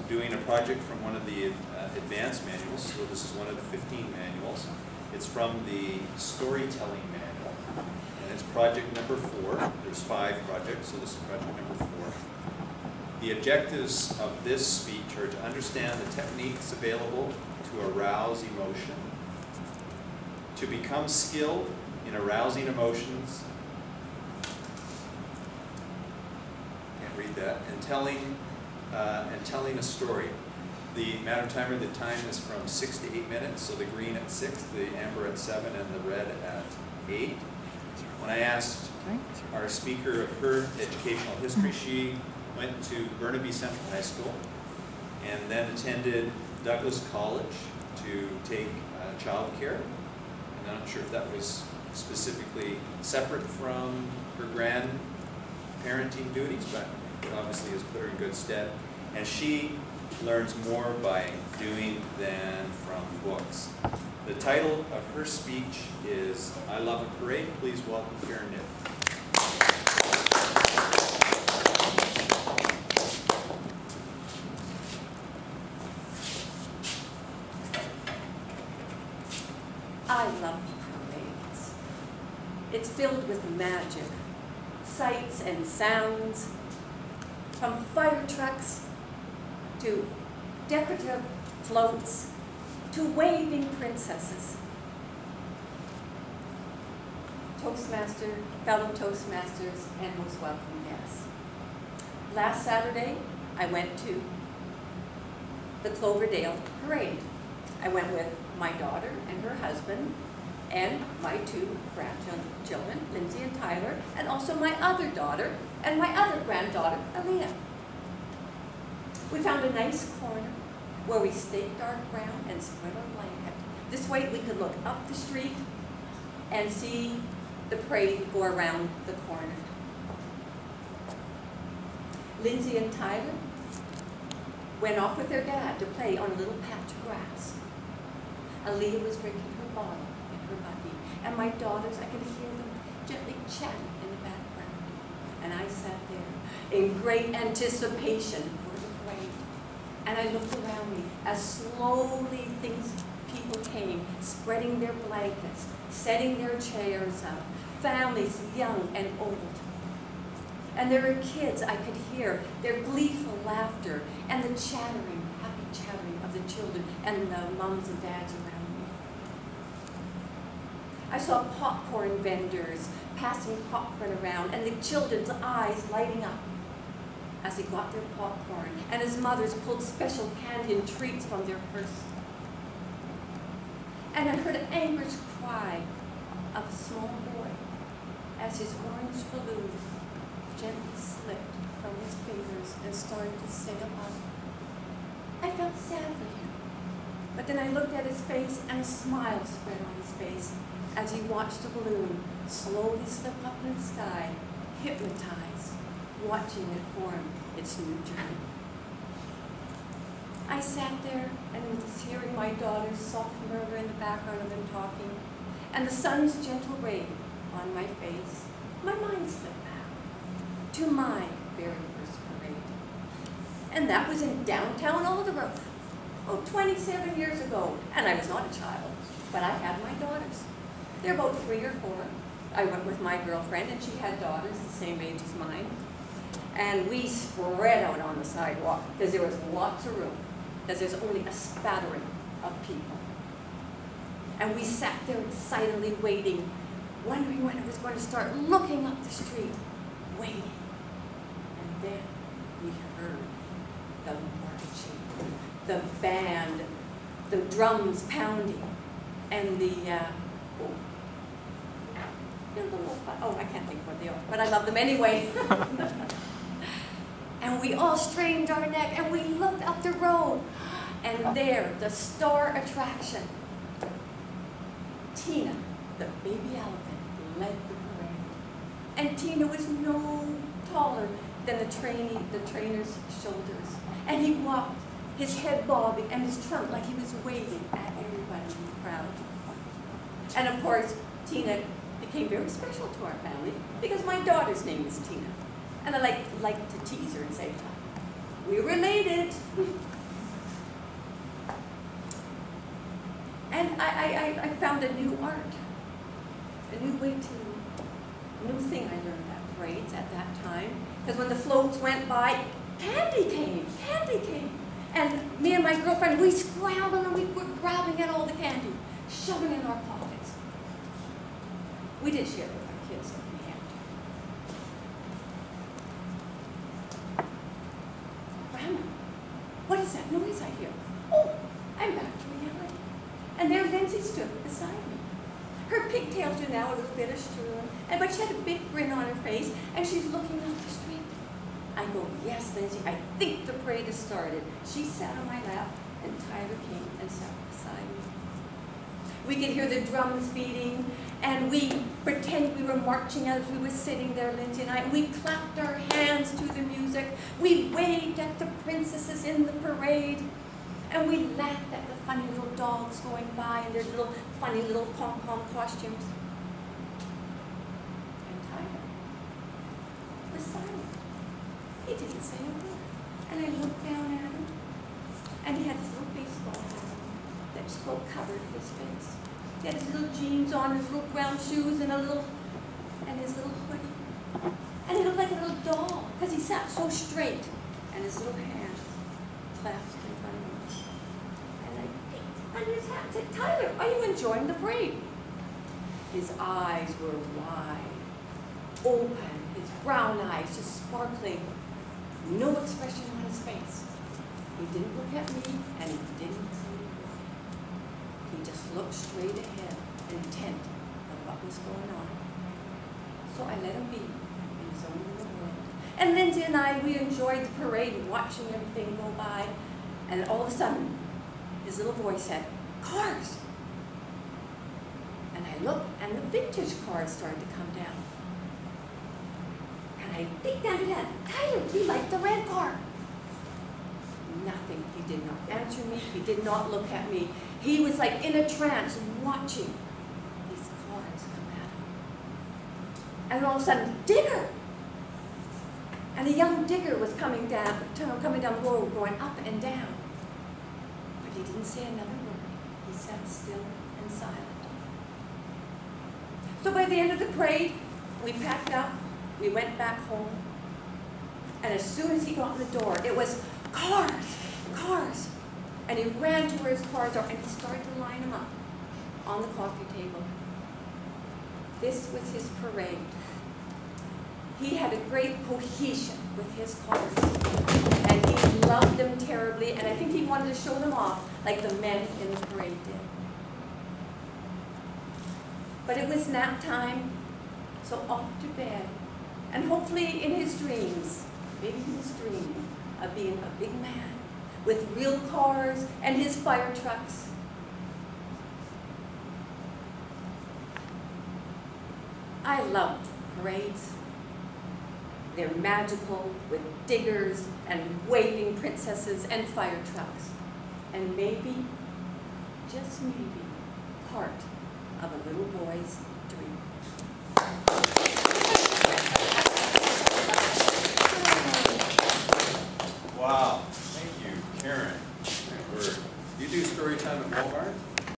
doing a project from one of the advanced manuals. So this is one of the 15 manuals. It's from the storytelling manual, and it's project number 4. There's 5 projects, so this is project number 4. The objectives of this speech are to understand the techniques available to arouse emotion, to become skilled in arousing emotions, can't read that, and telling a story. The matter timer, the time is from 6 to 8 minutes, so the green at 6, the amber at 7, and the red at 8. When I asked our speaker of her educational history, she went to Burnaby Central High School and then attended Douglas College to take child care. And I'm not sure if that was specifically separate from her grandparenting duties, but it obviously has put her in good stead. And she learns more by doing than from books. The title of her speech is I Love a Parade. Please welcome Karen Nibb. I love parades. It's filled with magic, sights and sounds, from fire trucks to decorative floats to waving princesses. Toastmaster, fellow Toastmasters, and most welcome guests. Last Saturday, I went to the Cloverdale Parade. I went with my daughter and her husband and my 2 grandchildren, Lindsay and Tyler, and also my other daughter and my other granddaughter, Aaliyah. We found a nice corner where we staked our ground and spread our blanket. This way we could look up the street and see the parade go around the corner. Lindsay and Tyler went off with their dad to play on a little patch of grass. Aaliyah was drinking her bottle in her buggy, and my daughters, I could hear them gently chatting in the background. And I sat there in great anticipation for the parade. And I looked around me as slowly people came, spreading their blankets, setting their chairs up, families young and old. And there were kids, I could hear their gleeful laughter and the chattering, happy chattering of the children and the moms and dads around me. I saw popcorn vendors passing popcorn around and the children's eyes lighting up as they got their popcorn and as mothers pulled special candy and treats from their purse. And I heard an anguished cry of a small boy as his orange balloon gently slipped from his fingers and started to sail up. I felt sad for him, but then I looked at his face and a smile spread on his face as he watched the balloon slowly slip up in the sky, hypnotized, watching it form its new journey. I sat there and was hearing my daughter's soft murmur in the background of them talking, and the sun's gentle ray on my face. My mind slipped back to my very first parade. And that was in downtown Aldergrove, 27 years ago. And I was not a child, but I had my daughters. They're about 3 or 4. I went with my girlfriend, and she had daughters the same age as mine. And we spread out on the sidewalk because there was lots of room, because there's only a spattering of people. And we sat there excitedly waiting, wondering when it was going to start, looking up the street, waiting. And then we heard the marching, the band, the drums pounding, and I can't think what they are, but I love them anyway. And we all strained our neck, and we looked up the road, and there, the star attraction, Tina, the baby elephant, led the parade. And Tina was no taller than the trainer's shoulders. And he walked, his head bobbing, and his trunk like he was waving at everybody in the crowd. And of course, Tina became very special to our family because my daughter's name is Tina. And I like to tease her and say, "We're related." I found a new art, a new way to, a new thing I learned at parades at that time. Because when the floats went by, candy came. And me and my girlfriend, we scrambled and we were grabbing at all the candy, shoving it in our pockets. We did share with our kids if we had to. Grandma, what is that noise I hear? Oh, I'm back to reality. And there Lindsay stood beside me. Her pigtails are now a little bit strewn, but she had a big grin on her face, and she's looking out the street. I go, yes, Lindsay, I think the parade has started. She sat on my lap, and Tyler came and sat beside me. We could hear the drums beating, and we pretended we were marching as we were sitting there, Lindsay and I, and we clapped our hands to the music. We waved at the princesses in the parade, and we laughed at the funny little dogs going by in their little funny little pom-pom costumes. And Tyler was silent. He didn't say a word. And I looked down at him, and he had this little baseball hat on that just about covered his face. He had his little jeans on, his little brown shoes, and his little hoodie. And he looked like a little doll, because he sat so straight, and his little hands clasped in front of him. And I peeked under his hat and said, Tyler, are you enjoying the parade? His eyes were wide, open, his brown eyes just sparkling. No expression on his face. He didn't look at me, and he didn't say a word. He just looked straight ahead, intent on what was going on. So I let him be in his own little world. And Lindsay and I, we enjoyed the parade, watching everything go by. And all of a sudden, his little voice said, cars! And I looked, and the vintage cars started to come down. And I peeked down at him. Tyler, do you like the red car? Nothing. He did not answer me. He did not look at me. He was like in a trance, watching these cars come at him. And all of a sudden, Digger! And a young digger was coming down the road, going up and down. But he didn't say another word. He sat still and silent. So by the end of the parade, we packed up. We went back home, and as soon as he got in the door, it was cars, cars. And he ran to where his cars are, and he started to line them up on the coffee table. This was his parade. He had a great cohesion with his cars, and he loved them terribly, and I think he wanted to show them off like the men in the parade did. But it was nap time, so off to bed. And hopefully in his dreams, maybe he was dreaming of being a big man with real cars and his fire trucks. I love parades. They're magical with diggers and waving princesses and fire trucks. And maybe, just maybe, part